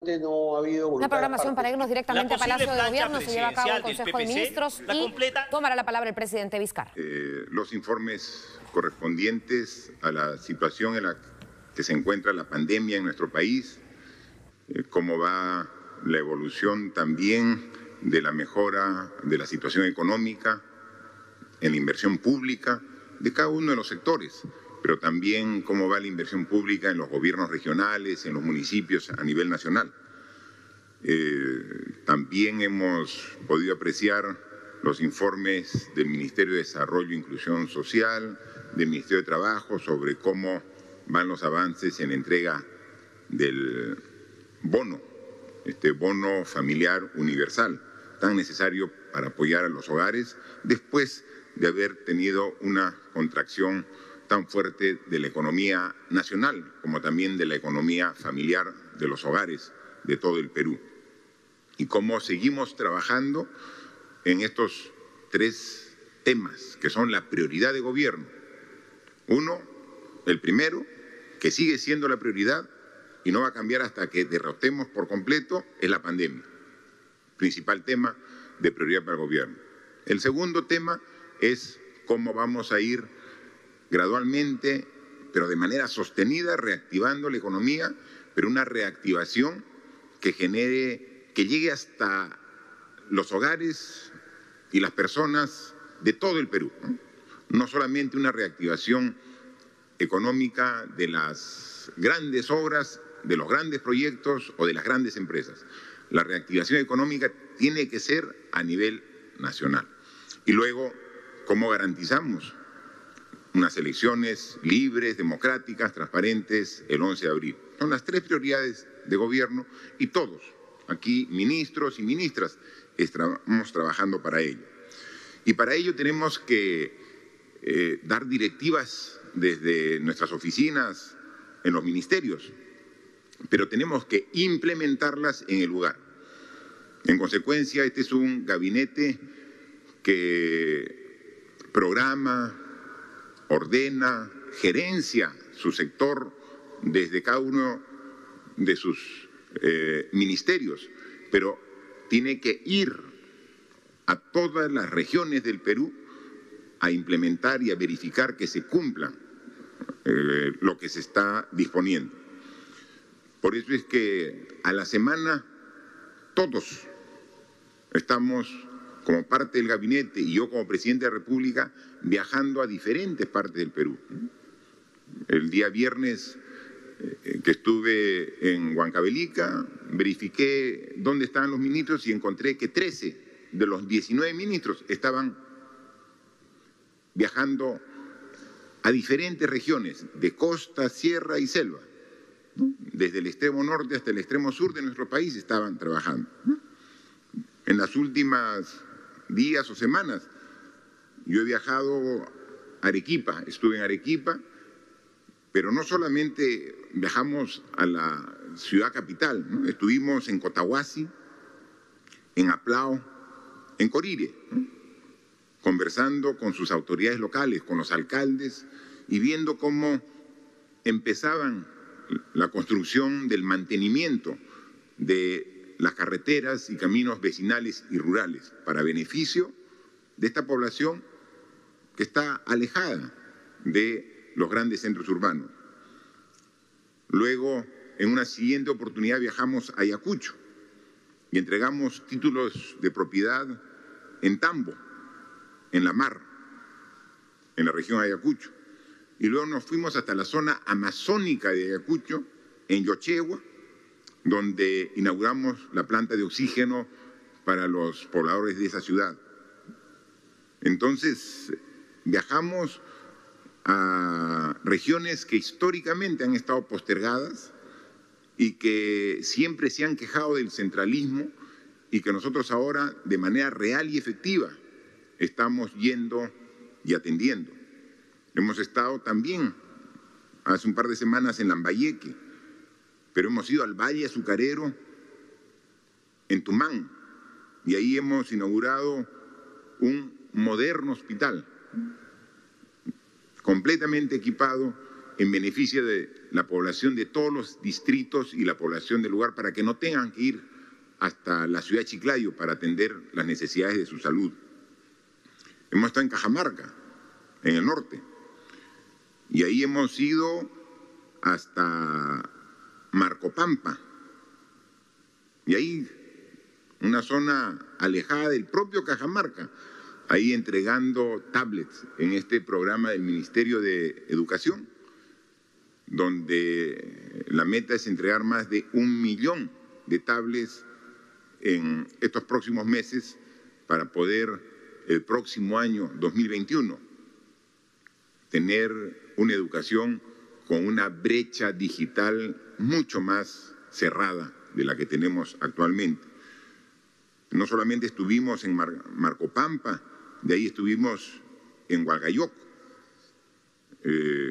no ha habido Una programación para irnos directamente a Palacio de Gobierno. Se lleva a cabo el Consejo de Ministros y tomará la palabra el presidente Vizcarra. Los informes correspondientes a la situación en la que se encuentra la pandemia en nuestro país, cómo va la evolución también de la mejora de la situación económica, en la inversión pública de cada uno de los sectores, pero también cómo va la inversión pública en los gobiernos regionales, en los municipios a nivel nacional. También hemos podido apreciar los informes del Ministerio de Desarrollo e Inclusión Social, del Ministerio de Trabajo, sobre cómo van los avances en la entrega del bono, este bono familiar universal, tan necesario para apoyar a los hogares después de haber tenido una contracción tan fuerte de la economía nacional como también de la economía familiar de los hogares de todo el Perú. Y cómo seguimos trabajando en estos tres temas que son la prioridad de gobierno. Uno, el primero, que sigue siendo la prioridad y no va a cambiar hasta que derrotemos por completo, es la pandemia. Principal tema de prioridad para el gobierno. El segundo tema es cómo vamos a ir gradualmente, pero de manera sostenida, reactivando la economía, pero una reactivación que genere, que llegue hasta los hogares y las personas de todo el Perú. No solamente una reactivación económica de las grandes obras, de los grandes proyectos o de las grandes empresas. La reactivación económica tiene que ser a nivel nacional. Y luego, ¿cómo garantizamos unas elecciones libres, democráticas, transparentes el 11 de abril? Son las tres prioridades de gobierno y todos, aquí ministros y ministras, estamos trabajando para ello. Y para ello tenemos que dar directivas desde nuestras oficinas, en los ministerios, pero tenemos que implementarlas en el lugar. En consecuencia, este es un gabinete que programa, ordena, gerencia su sector desde cada uno de sus ministerios, pero tiene que ir a todas las regiones del Perú a implementar y a verificar que se cumpla lo que se está disponiendo. Por eso es que a la semana todos estamos, como parte del gabinete y yo como presidente de la República, viajando a diferentes partes del Perú. El día viernes que estuve en Huancavelica, verifiqué dónde estaban los ministros y encontré que 13 de los 19 ministros estaban viajando a diferentes regiones de costa, sierra y selva. Desde el extremo norte hasta el extremo sur de nuestro país estaban trabajando. En las últimas días o semanas yo he viajado a Arequipa, estuve en Arequipa, pero no solamente viajamos a la ciudad capital, ¿no? Estuvimos en Cotahuasi, en Aplao, en Corire, ¿no? Conversando con sus autoridades locales, con los alcaldes y viendo cómo empezaban la construcción del mantenimiento de las carreteras y caminos vecinales y rurales para beneficio de esta población que está alejada de los grandes centros urbanos. Luego, en una siguiente oportunidad, viajamos a Ayacucho y entregamos títulos de propiedad en Tambo, en la mar, en la región de Ayacucho. Y luego nos fuimos hasta la zona amazónica de Ayacucho, en Yochegua, donde inauguramos la planta de oxígeno para los pobladores de esa ciudad. Entonces, viajamos a regiones que históricamente han estado postergadas y que siempre se han quejado del centralismo y que nosotros ahora, de manera real y efectiva, estamos yendo y atendiendo. Hemos estado también hace un par de semanas en Lambayeque, pero hemos ido al Valle Azucarero, en Tumán, y ahí hemos inaugurado un moderno hospital, completamente equipado en beneficio de la población de todos los distritos y la población del lugar para que no tengan que ir hasta la ciudad de Chiclayo para atender las necesidades de su salud. Hemos estado en Cajamarca, en el norte, y ahí hemos ido hasta Marcopampa, y ahí una zona alejada del propio Cajamarca, ahí entregando tablets en este programa del Ministerio de Educación, donde la meta es entregar más de 1 millón de tablets en estos próximos meses para poder el próximo año 2021 tener una educación con una brecha digital mucho más cerrada de la que tenemos actualmente. No solamente estuvimos en Marcopampa, de ahí estuvimos en Hualgayoc,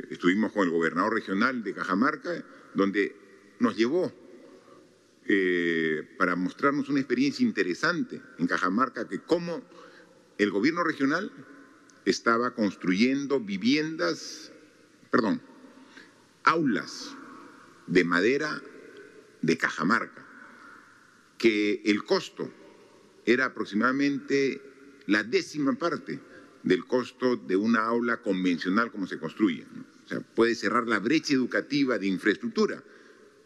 estuvimos con el gobernador regional de Cajamarca, donde nos llevó para mostrarnos una experiencia interesante en Cajamarca, que cómo el gobierno regional estaba construyendo aulas de madera de Cajamarca, que el costo era aproximadamente la 10ª parte del costo de una aula convencional como se construye, ¿no? O sea, puede cerrar la brecha educativa de infraestructura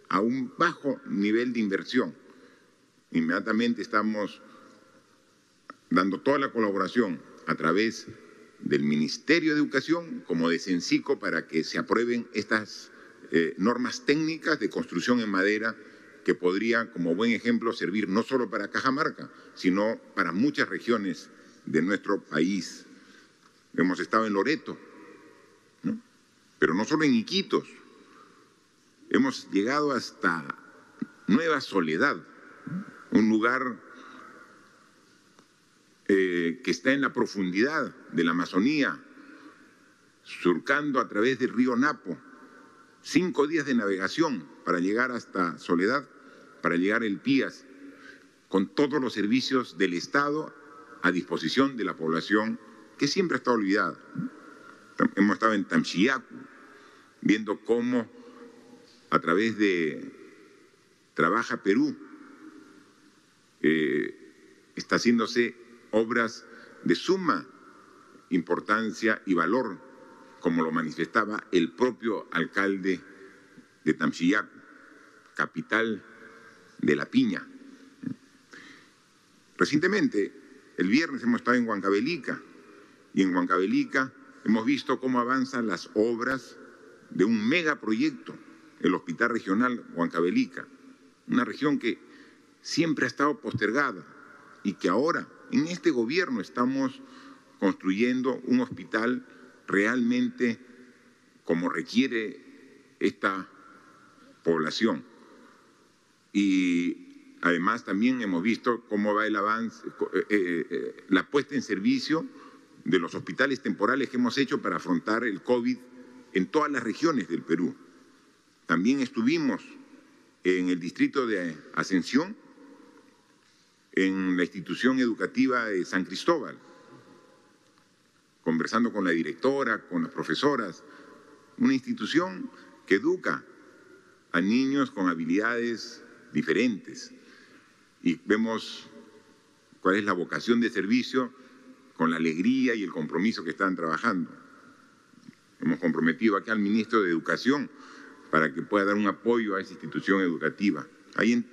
a un bajo nivel de inversión. Inmediatamente estamos dando toda la colaboración a través del Ministerio de Educación como de Censico para que se aprueben estas normas técnicas de construcción en madera que podría, como buen ejemplo, servir no solo para Cajamarca, sino para muchas regiones de nuestro país. Hemos estado en Loreto, ¿no? Pero no solo en Iquitos. Hemos llegado hasta Nueva Soledad, un lugar que está en la profundidad de la Amazonía, surcando a través del río Napo, 5 días de navegación para llegar hasta Soledad, para llegar a El Pías, con todos los servicios del Estado a disposición de la población que siempre ha estado olvidada. Hemos estado en Tamchiacu, viendo cómo a través de Trabaja Perú está haciéndose obras de suma importancia y valor, como lo manifestaba el propio alcalde de Tamchiacu, capital de la piña. Recientemente, el viernes, hemos estado en Huancavelica, y en Huancavelica hemos visto cómo avanzan las obras de un megaproyecto, el Hospital Regional Huancavelica, una región que siempre ha estado postergada y que ahora, en este gobierno, estamos construyendo un hospital realmente como requiere esta población. Y además también hemos visto cómo va el avance, la puesta en servicio de los hospitales temporales que hemos hecho para afrontar el COVID en todas las regiones del Perú. También estuvimos en el distrito de Ascensión, en la institución educativa de San Cristóbal, conversando con la directora, con las profesoras, una institución que educa a niños con habilidades diferentes, y vemos cuál es la vocación de servicio con la alegría y el compromiso que están trabajando. Hemos comprometido aquí al ministro de Educación para que pueda dar un apoyo a esa institución educativa. Ahí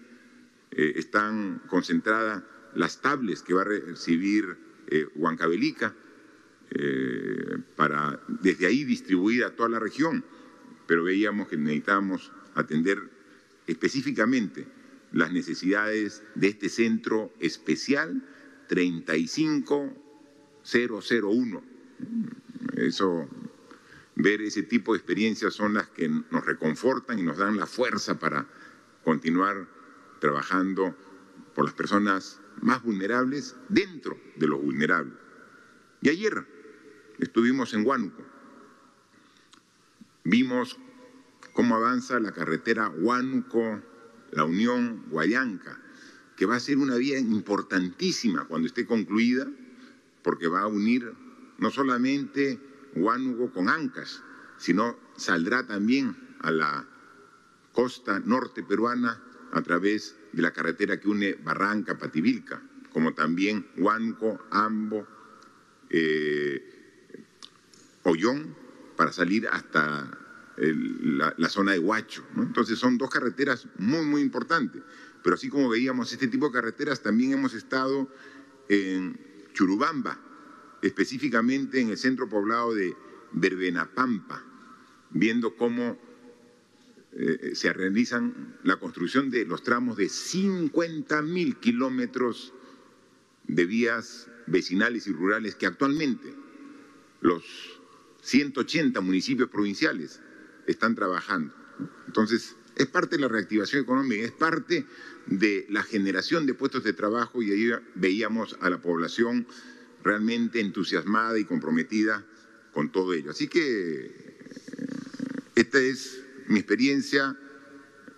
están concentradas las tablets que va a recibir Huancavelica, para desde ahí distribuir a toda la región, pero veíamos que necesitábamos atender específicamente las necesidades de este centro especial 35001. Ver ese tipo de experiencias son las que nos reconfortan y nos dan la fuerza para continuar trabajando por las personas más vulnerables dentro de los vulnerables. Y ayer estuvimos en Huánuco, vimos cómo avanza la carretera Huánuco-La Unión-Huallanca, que va a ser una vía importantísima cuando esté concluida, porque va a unir no solamente Huánuco con Ancash, sino saldrá también a la costa norte peruana a través de la carretera que une Barranca, Pativilca, como también Huánuco, Ambo, Ollón, para salir hasta la zona de Huacho, ¿no? Entonces son dos carreteras muy importantes. Pero así como veíamos este tipo de carreteras, también hemos estado en Churubamba, específicamente en el centro poblado de Verbenapampa, viendo cómo se realizan la construcción de los tramos de 50.000 kilómetros de vías vecinales y rurales que actualmente los 180 municipios provinciales están trabajando. Entonces, es parte de la reactivación económica, es parte de la generación de puestos de trabajo, y ahí veíamos a la población realmente entusiasmada y comprometida con todo ello. Así que esta es mi experiencia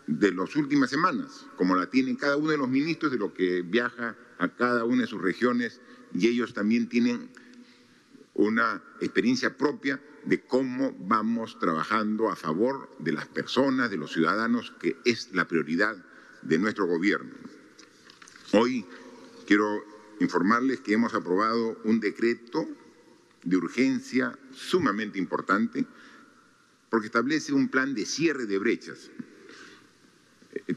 de las últimas semanas, como la tienen cada uno de los ministros, de lo que viaja a cada una de sus regiones, y ellos también tienen una experiencia propia de cómo vamos trabajando a favor de las personas, de los ciudadanos, que es la prioridad de nuestro gobierno. Hoy quiero informarles que hemos aprobado un decreto de urgencia sumamente importante porque establece un plan de cierre de brechas.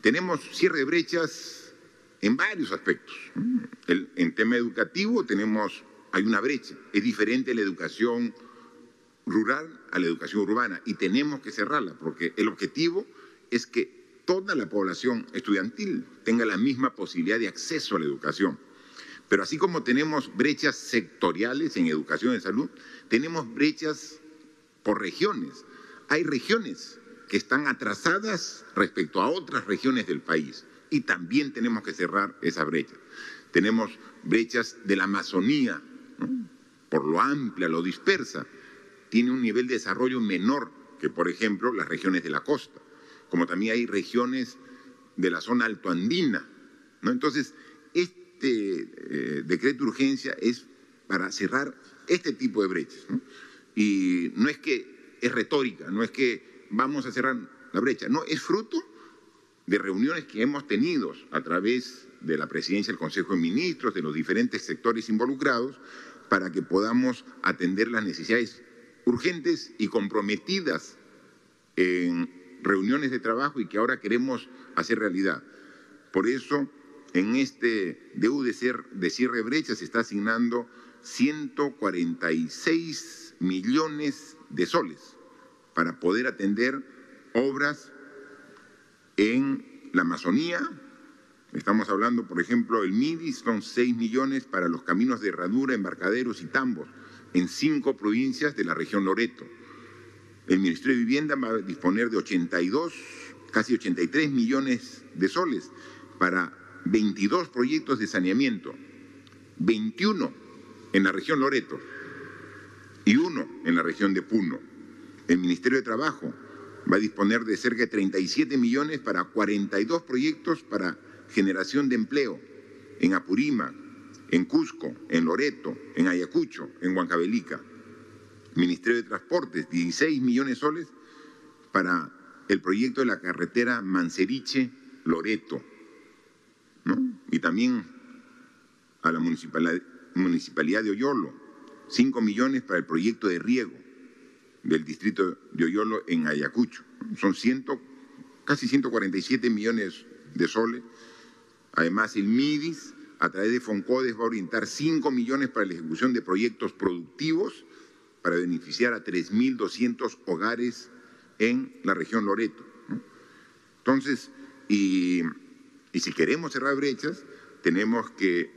Tenemos cierre de brechas en varios aspectos. En tema educativo hay una brecha, es diferente la educación rural a la educación urbana y tenemos que cerrarla porque el objetivo es que toda la población estudiantil tenga la misma posibilidad de acceso a la educación. Pero así como tenemos brechas sectoriales en educación y salud, tenemos brechas por regiones. Hay regiones que están atrasadas respecto a otras regiones del país y también tenemos que cerrar esa brecha. Tenemos brechas de la Amazonía, ¿no? Por lo amplia, lo dispersa, tiene un nivel de desarrollo menor que, por ejemplo, las regiones de la costa, como también hay regiones de la zona altoandina, ¿no? Entonces, este decreto de urgencia es para cerrar este tipo de brechas, ¿no? Y no es que es retórica, no es que vamos a cerrar la brecha, no, es fruto de reuniones que hemos tenido a través de la presidencia del Consejo de Ministros, de los diferentes sectores involucrados, para que podamos atender las necesidades urgentes y comprometidas en reuniones de trabajo y que ahora queremos hacer realidad. Por eso, en este DU de cierre de brechas se está asignando 146 millones de soles para poder atender obras en la Amazonía. Estamos hablando, por ejemplo, el MIDIS, son 6 millones para los caminos de herradura, embarcaderos y tambos en 5 provincias de la región Loreto. El Ministerio de Vivienda va a disponer de 82, casi 83 millones de soles para 22 proyectos de saneamiento, 21 en la región Loreto y 1 en la región de Puno. El Ministerio de Trabajo va a disponer de cerca de 37 millones para 42 proyectos para generación de empleo en Apurímac, en Cusco, en Loreto, en Ayacucho, en Huancavelica. Ministerio de Transportes, 16 millones de soles para el proyecto de la carretera Manseriche-Loreto, ¿no? Y también a la Municipalidad de Oyolo, 5 millones para el proyecto de riego del distrito de Oyolo en Ayacucho. Son casi 147 millones de soles. Además, el MIDIS, a través de FONCODES, va a orientar 5 millones para la ejecución de proyectos productivos para beneficiar a 3.200 hogares en la región Loreto, ¿no? Entonces, y si queremos cerrar brechas, tenemos que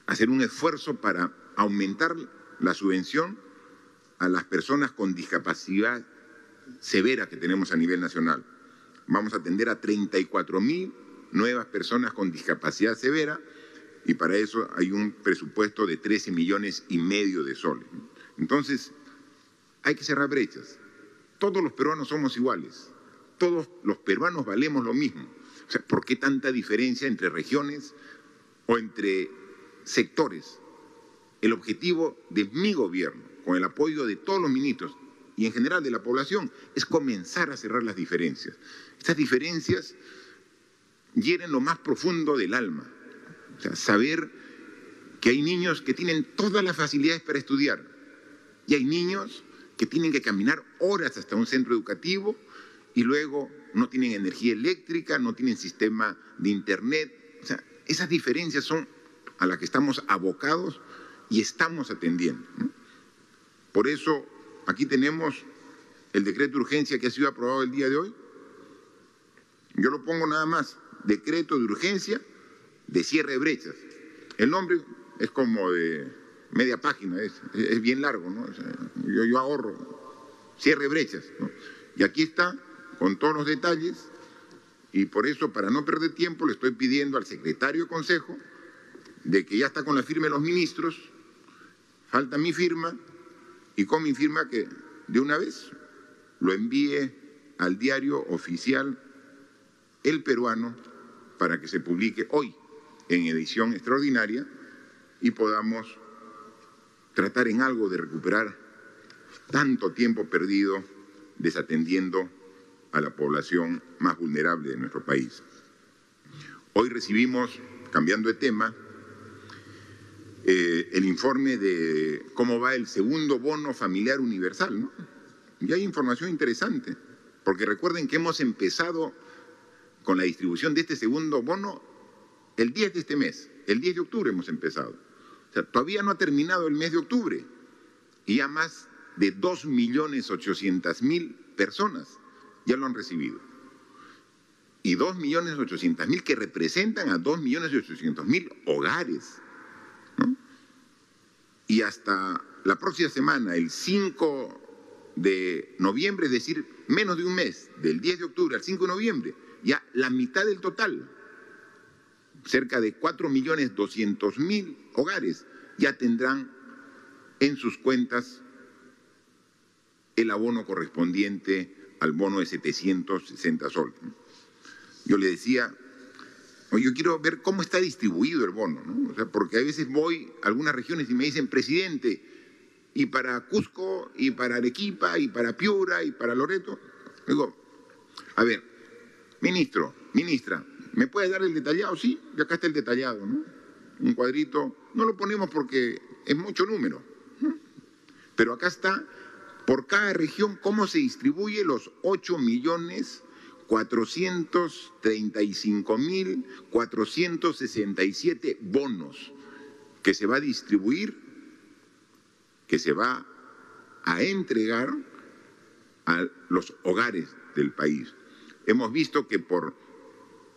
hacer un esfuerzo para aumentar la subvención a las personas con discapacidad severa que tenemos a nivel nacional. Vamos a atender a 34.000 nuevas personas con discapacidad severa y para eso hay un presupuesto de 13,5 millones de soles. Entonces, hay que cerrar brechas. Todos los peruanos somos iguales, todos los peruanos valemos lo mismo. O sea, ¿por qué tanta diferencia entre regiones o entre sectores? El objetivo de mi gobierno, con el apoyo de todos los ministros, y en general de la población es comenzar a cerrar las diferencias. Estas diferencias hieren lo más profundo del alma. O sea, saber que hay niños que tienen todas las facilidades para estudiar y hay niños que tienen que caminar horas hasta un centro educativo y luego no tienen energía eléctrica, no tienen sistema de internet. O sea, esas diferencias son a las que estamos abocados y estamos atendiendo, ¿no? Por eso, aquí tenemos el decreto de urgencia que ha sido aprobado el día de hoy. Yo lo pongo nada más, decreto de urgencia de cierre de brechas. El nombre es como de media página, es bien largo, ¿no? O sea, yo ahorro, cierre de brechas, ¿no? Y aquí está, con todos los detalles, y por eso, para no perder tiempo, le estoy pidiendo al secretario de Consejo de que ya está con la firma de los ministros, falta mi firma, y con mi firma que de una vez lo envíe al diario oficial El Peruano para que se publique hoy en edición extraordinaria y podamos tratar en algo de recuperar tanto tiempo perdido desatendiendo a la población más vulnerable de nuestro país. Hoy recibimos, cambiando de tema, el informe de cómo va el segundo bono familiar universal, ¿no? Y hay información interesante, porque recuerden que hemos empezado con la distribución de este segundo bono el 10 de este mes, el 10 de octubre hemos empezado. O sea, todavía no ha terminado el mes de octubre y ya más de 2.800.000 personas ya lo han recibido. Y 2.800.000 que representan a 2.800.000 hogares, ¿no? Y hasta la próxima semana, el 5 de noviembre, es decir, menos de un mes, del 10 de octubre al 5 de noviembre, ya la mitad del total, cerca de 4.200.000 hogares, ya tendrán en sus cuentas el abono correspondiente al bono de 760 soles. Yo le decía, yo quiero ver cómo está distribuido el bono, ¿no? O sea, porque a veces voy a algunas regiones y me dicen, presidente, y para Cusco, y para Arequipa, y para Piura, y para Loreto. Digo, a ver, ministro, ministra, ¿me puede dar el detallado? Sí, y acá está el detallado, ¿no? Un cuadrito, no lo ponemos porque es mucho número, ¿no? Pero acá está, por cada región, cómo se distribuye los 8.435.467 bonos que se va a distribuir, que se va a entregar a los hogares del país. Hemos visto que por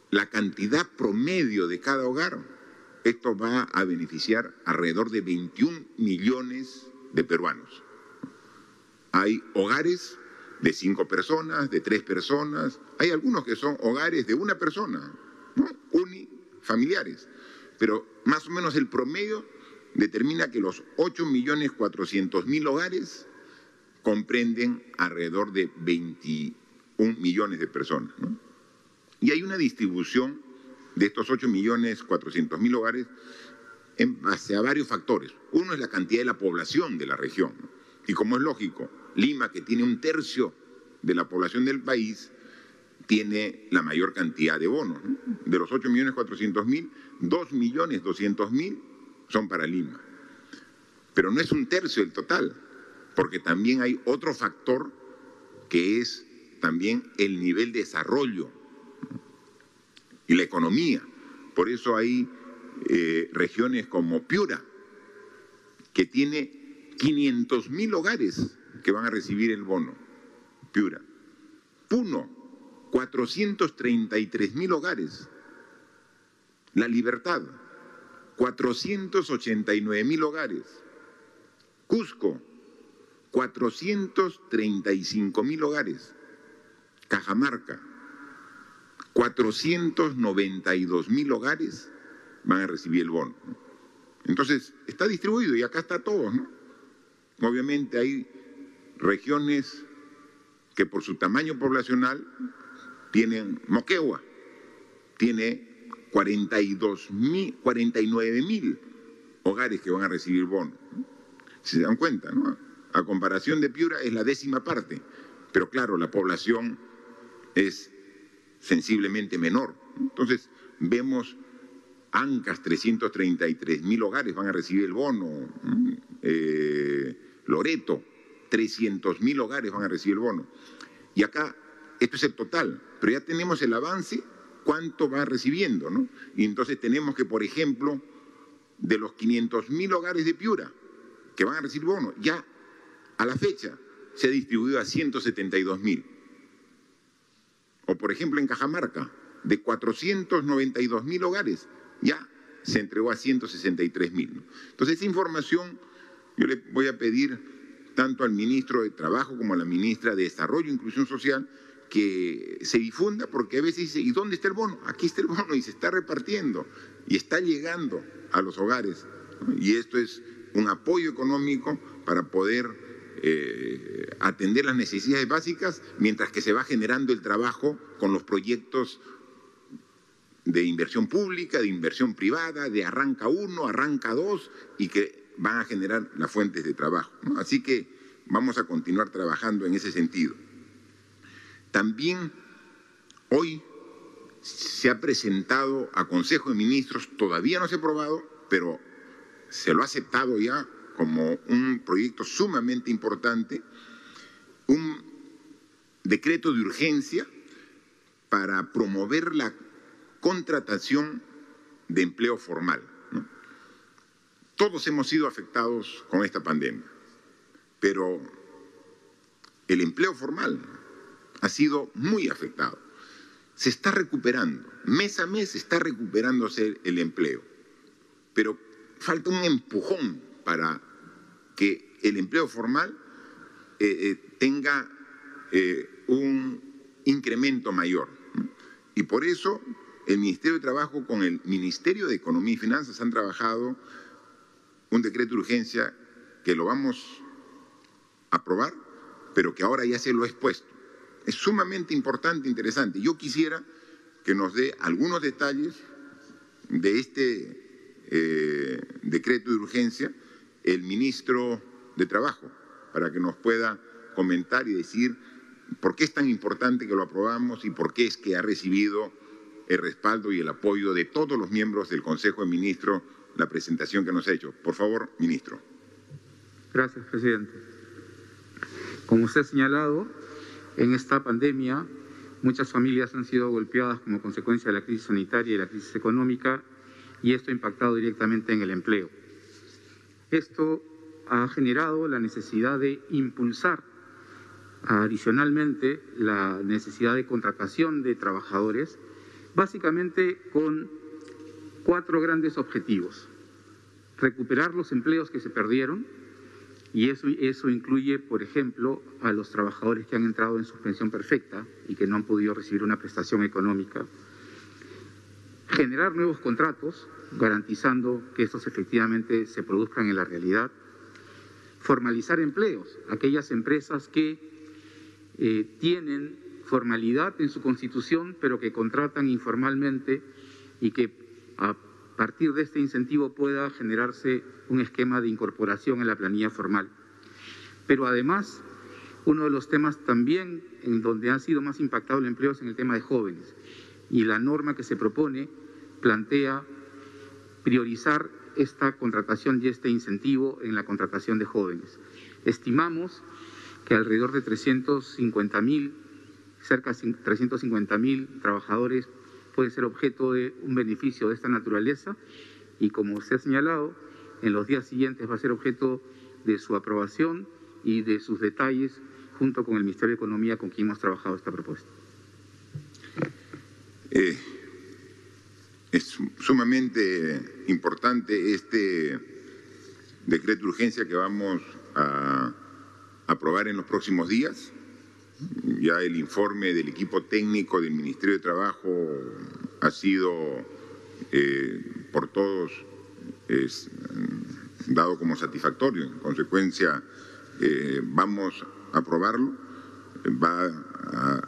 la cantidad promedio de cada hogar, esto va a beneficiar alrededor de 21 millones de peruanos. Hay hogares de 5 personas, de 3 personas, hay algunos que son hogares de una persona, ¿no? Unifamiliares, pero más o menos el promedio determina que los 8.400.000 hogares comprenden alrededor de 21 millones de personas, ¿no? Y hay una distribución de estos 8.400.000 hogares en base a varios factores. Uno es la cantidad de la población de la región, ¿no? Y como es lógico, Lima, que tiene 1/3 de la población del país, tiene la mayor cantidad de bonos, ¿no? De los 8.400.000, 2.200.000 son para Lima. Pero no es 1/3 del total, porque también hay otro factor que es también el nivel de desarrollo y la economía. Por eso hay regiones como Piura, que tiene 500.000 hogares que van a recibir el bono. Piura. Puno, 433.000 hogares. La Libertad, 489.000 hogares. Cusco, 435.000 hogares. Cajamarca, 492.000 hogares van a recibir el bono. Entonces, está distribuido y acá está todo, ¿no? Obviamente hay regiones que por su tamaño poblacional tienen, Moquegua tiene 49.000 hogares que van a recibir bono. Se dan cuenta, ¿no? A comparación de Piura es la 10ª parte, pero claro, la población es sensiblemente menor. Entonces vemos Ancash, 333.000 hogares van a recibir el bono, Loreto, 300.000 hogares van a recibir el bono. Y acá, esto es el total, pero ya tenemos el avance, cuánto va recibiendo, ¿no? Y entonces tenemos que, por ejemplo, de los 500.000 hogares de Piura que van a recibir bono, ya a la fecha se ha distribuido a 172.000. O, por ejemplo, en Cajamarca, de 492.000 hogares, ya se entregó a 163.000, ¿no? Entonces, esa información yo le voy a pedir tanto al ministro de Trabajo como a la ministra de Desarrollo e Inclusión Social que se difunda, porque a veces dice, ¿y dónde está el bono? Aquí está el bono y se está repartiendo y está llegando a los hogares, ¿no? Y esto es un apoyo económico para poder atender las necesidades básicas mientras que se va generando el trabajo con los proyectos de inversión pública, de inversión privada, de arranca 1, arranca 2 y que van a generar las fuentes de trabajo, ¿no? Así que vamos a continuar trabajando en ese sentido. También hoy se ha presentado a Consejo de Ministros, todavía no se ha aprobado, pero se lo ha aceptado ya como un proyecto sumamente importante, un decreto de urgencia para promover la contratación de empleo formal, ¿no? Todos hemos sido afectados con esta pandemia, pero el empleo formal ha sido muy afectado. Se está recuperando, mes a mes está recuperándose el empleo, pero falta un empujón para que el empleo formal tenga un incremento mayor, ¿no? Y por eso el Ministerio de Trabajo con el Ministerio de Economía y Finanzas han trabajado un decreto de urgencia que lo vamos a aprobar, pero que ahora ya se lo he expuesto. Es sumamente importante, interesante. Yo quisiera que nos dé algunos detalles de este decreto de urgencia el ministro de Trabajo, para que nos pueda comentar y decir por qué es tan importante que lo aprobamos y por qué es que ha recibido el respaldo y el apoyo de todos los miembros del Consejo de Ministros la presentación que nos ha hecho. Por favor, ministro. Gracias, presidente. Como usted ha señalado, en esta pandemia muchas familias han sido golpeadas como consecuencia de la crisis sanitaria y la crisis económica, y esto ha impactado directamente en el empleo. Esto ha generado la necesidad de impulsar adicionalmente la necesidad de contratación de trabajadores, básicamente con 4 grandes objetivos: recuperar los empleos que se perdieron, y eso incluye, por ejemplo, a los trabajadores que han entrado en suspensión perfecta y que no han podido recibir una prestación económica; generar nuevos contratos, garantizando que estos efectivamente se produzcan en la realidad; formalizar empleos, aquellas empresas que tienen formalidad en su constitución, pero que contratan informalmente, y que a partir de este incentivo pueda generarse un esquema de incorporación en la planilla formal. Pero además, uno de los temas también en donde ha sido más impactado el empleo es en el tema de jóvenes, y la norma que se propone plantea priorizar esta contratación y este incentivo en la contratación de jóvenes. Estimamos que alrededor de 350.000, cerca de 350.000 trabajadores pueden ser objeto de un beneficio de esta naturaleza, y como usted ha señalado, en los días siguientes va a ser objeto de su aprobación y de sus detalles junto con el Ministerio de Economía, con quien hemos trabajado esta propuesta. Es sumamente importante este decreto de urgencia que vamos a aprobar en los próximos días. Ya el informe del equipo técnico del Ministerio de Trabajo ha sido por todos dado como satisfactorio. En consecuencia, vamos a aprobarlo. Va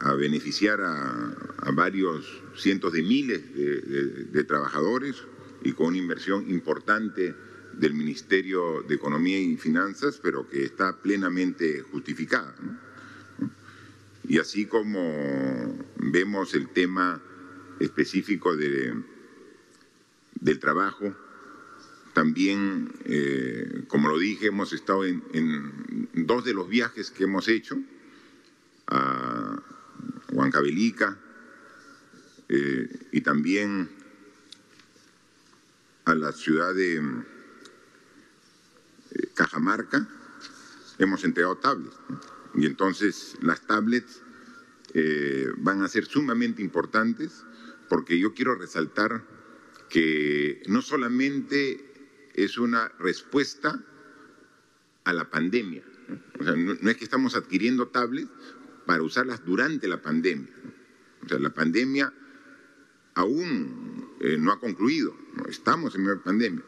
a beneficiar a varios cientos de miles de trabajadores, y con una inversión importante del Ministerio de Economía y Finanzas, pero que está plenamente justificada, ¿no? Y así como vemos el tema específico del trabajo, también, como lo dije, hemos estado en 2 de los viajes que hemos hecho, a Huancavelica y también a la ciudad de Cajamarca. Hemos entregado tablets, ¿no? Y entonces las tablets van a ser sumamente importantes, porque yo quiero resaltar que no solamente es una respuesta a la pandemia, ¿no? O sea, no es que estamos adquiriendo tablets para usarlas durante la pandemia, ¿no? O sea, la pandemia aún no ha concluido, ¿no? Estamos en medio de pandemia,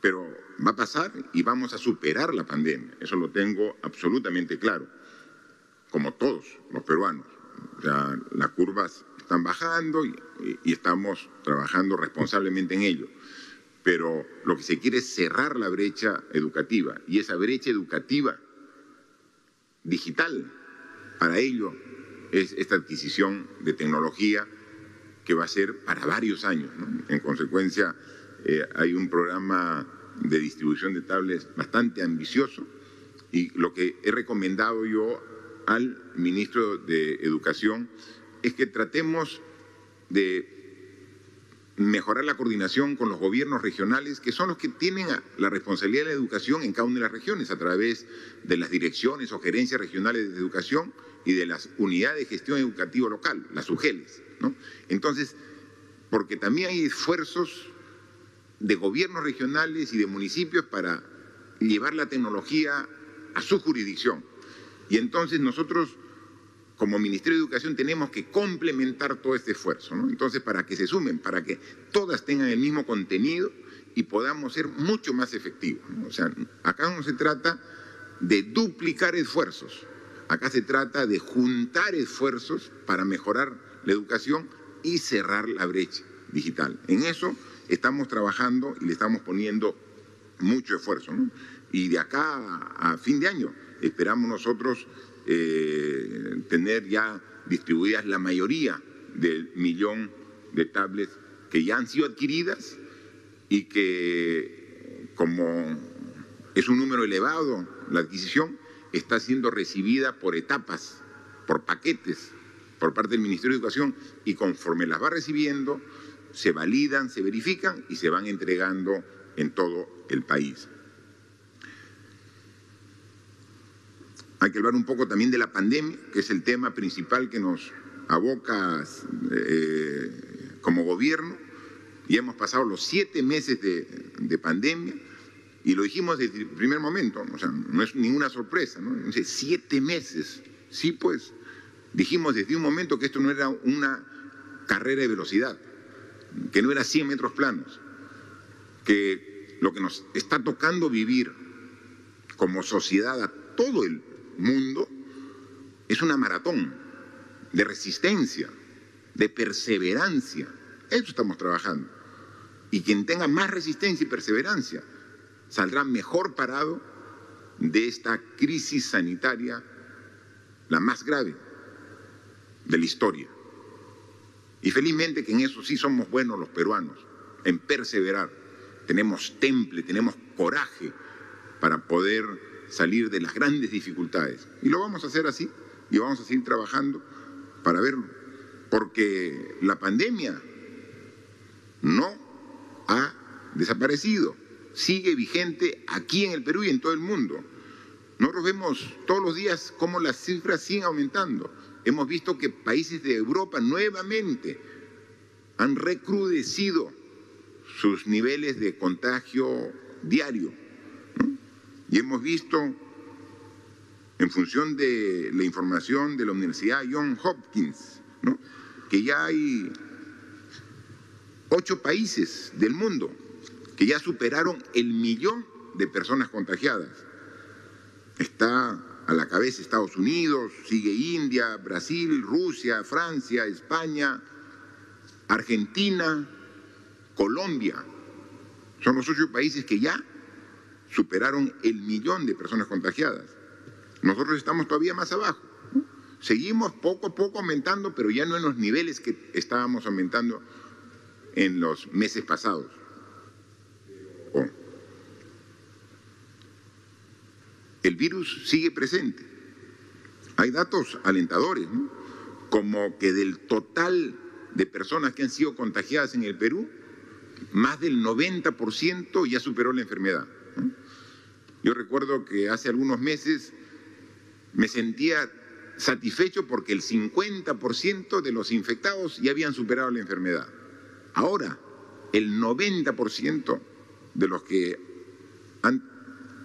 pero va a pasar y vamos a superar la pandemia. Eso lo tengo absolutamente claro, como todos los peruanos. O sea, las curvas están bajando y estamos trabajando responsablemente en ello. Pero lo que se quiere es cerrar la brecha educativa, y esa brecha educativa digital, para ello es esta adquisición de tecnología que va a ser para varios años, ¿no? En consecuencia, hay un programa de distribución de tablets bastante ambicioso, y lo que he recomendado yo al ministro de Educación es que tratemos de mejorar la coordinación con los gobiernos regionales, que son los que tienen la responsabilidad de la educación en cada una de las regiones, a través de las direcciones o gerencias regionales de educación y de las unidades de gestión educativa local, las UGELES, ¿no? Entonces, porque también hay esfuerzos de gobiernos regionales y de municipios para llevar la tecnología a su jurisdicción. Y entonces nosotros, como Ministerio de Educación, tenemos que complementar todo este esfuerzo, ¿no? Entonces, para que se sumen, para que todas tengan el mismo contenido y podamos ser mucho más efectivos, ¿no? O sea, acá no se trata de duplicar esfuerzos, acá se trata de juntar esfuerzos para mejorar la educación y cerrar la brecha digital. En eso estamos trabajando y le estamos poniendo mucho esfuerzo, ¿no? Y de acá a fin de año esperamos nosotros tener ya distribuidas la mayoría del 1.000.000 de tablets que ya han sido adquiridas, y que, como es un número elevado la adquisición, está siendo recibida por etapas, por paquetes, por parte del Ministerio de Educación, y conforme las va recibiendo, se validan, se verifican y se van entregando en todo el país. Hay que hablar un poco también de la pandemia, que es el tema principal que nos aboca como gobierno. Y hemos pasado los 7 meses de pandemia, y lo dijimos desde el primer momento, o sea, no es ninguna sorpresa, ¿no? Entonces, 7 meses, sí, pues, dijimos desde un momento que esto no era una carrera de velocidad, que no era 100 metros planos, que lo que nos está tocando vivir como sociedad a todo el mundo es una maratón de resistencia, de perseverancia. Eso estamos trabajando. Y quien tenga más resistencia y perseverancia saldrá mejor parado de esta crisis sanitaria, la más grave de la historia. Y felizmente que en eso sí somos buenos los peruanos, en perseverar. Tenemos temple, tenemos coraje para poder salir de las grandes dificultades. Y lo vamos a hacer así, y vamos a seguir trabajando para verlo. Porque la pandemia no ha desaparecido, sigue vigente aquí en el Perú y en todo el mundo. Nosotros vemos todos los días cómo las cifras siguen aumentando. Hemos visto que países de Europa nuevamente han recrudecido sus niveles de contagio diario, ¿no? Y hemos visto, en función de la información de la Universidad Johns Hopkins, ¿no?, que ya hay 8 países del mundo que ya superaron el 1.000.000 de personas contagiadas. Está a la cabeza Estados Unidos, sigue India, Brasil, Rusia, Francia, España, Argentina, Colombia. Son los 8 países que ya superaron el 1.000.000 de personas contagiadas. Nosotros estamos todavía más abajo. Seguimos poco a poco aumentando, pero ya no en los niveles que estábamos aumentando en los meses pasados. El virus sigue presente. Hay datos alentadores, ¿no? Como que del total de personas que han sido contagiadas en el Perú, más del 90% ya superó la enfermedad. Yo recuerdo que hace algunos meses me sentía satisfecho porque el 50% de los infectados ya habían superado la enfermedad. Ahora, el 90% de los que han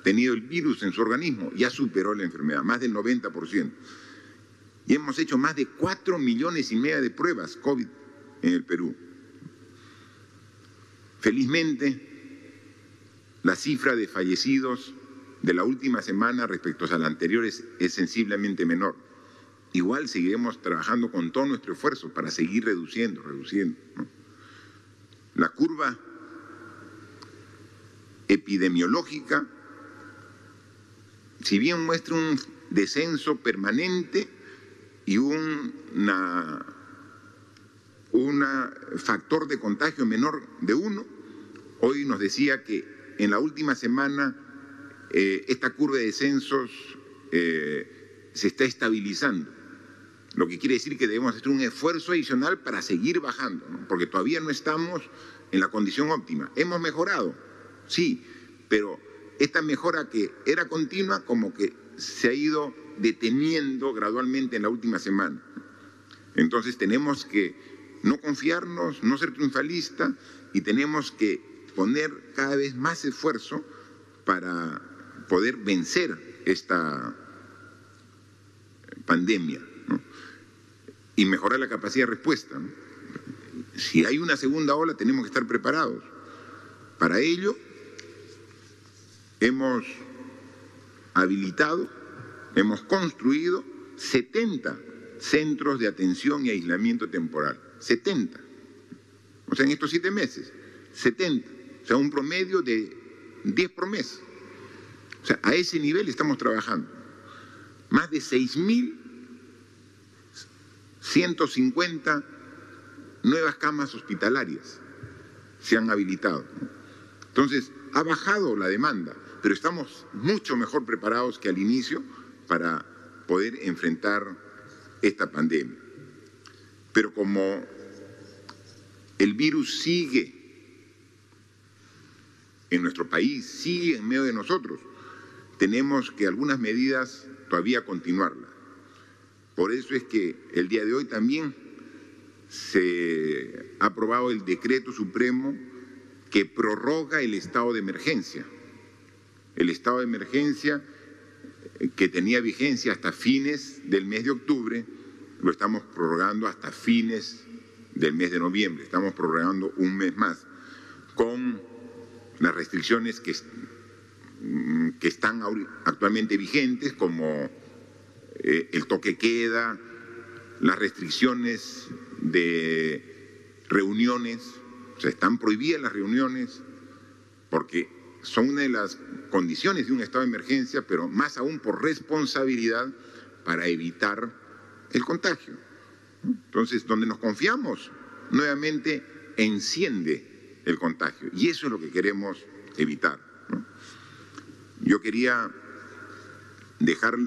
tenido el virus en su organismo ya superó la enfermedad, más del 90%. Y hemos hecho más de 4,5 millones de pruebas COVID en el Perú. Felizmente, la cifra de fallecidos de la última semana respecto a la anterior es sensiblemente menor. Igual seguiremos trabajando con todo nuestro esfuerzo para seguir reduciendo, ¿no? La curva epidemiológica, si bien muestra un descenso permanente y un factor de contagio menor de 1, hoy nos decía que en la última semana esta curva de descensos se está estabilizando, lo que quiere decir que debemos hacer un esfuerzo adicional para seguir bajando, ¿no? Porque todavía no estamos en la condición óptima. Hemos mejorado, sí, pero esta mejora que era continua como que se ha ido deteniendo gradualmente en la última semana. Entonces tenemos que no confiarnos, no ser triunfalistas y tenemos que poner cada vez más esfuerzo para poder vencer esta pandemia, ¿no? Y mejorar la capacidad de respuesta, ¿no? Si hay una segunda ola tenemos que estar preparados. Para ello hemos habilitado, hemos construido 70 centros de atención y aislamiento temporal. 70. O sea, en estos 7 meses, 70. O sea, un promedio de 10 por mes. O sea, a ese nivel estamos trabajando. Más de 6.150 nuevas camas hospitalarias se han habilitado. Entonces, ha bajado la demanda, pero estamos mucho mejor preparados que al inicio para poder enfrentar esta pandemia. Pero como el virus sigue en nuestro país, sigue en medio de nosotros, tenemos que algunas medidas todavía continuarlas. Por eso es que el día de hoy también se ha aprobado el decreto supremo que prorroga el estado de emergencia. El estado de emergencia que tenía vigencia hasta fines del mes de octubre, lo estamos prorrogando hasta fines del mes de noviembre. Estamos prorrogando un mes más, con las restricciones que están actualmente vigentes, como el toque queda, las restricciones de reuniones. O sea, están prohibidas las reuniones porque son una de las condiciones de un estado de emergencia, pero más aún por responsabilidad para evitar el contagio. Entonces, donde nos confiamos, nuevamente enciende el contagio. Y eso es lo que queremos evitar, ¿no? Yo quería dejar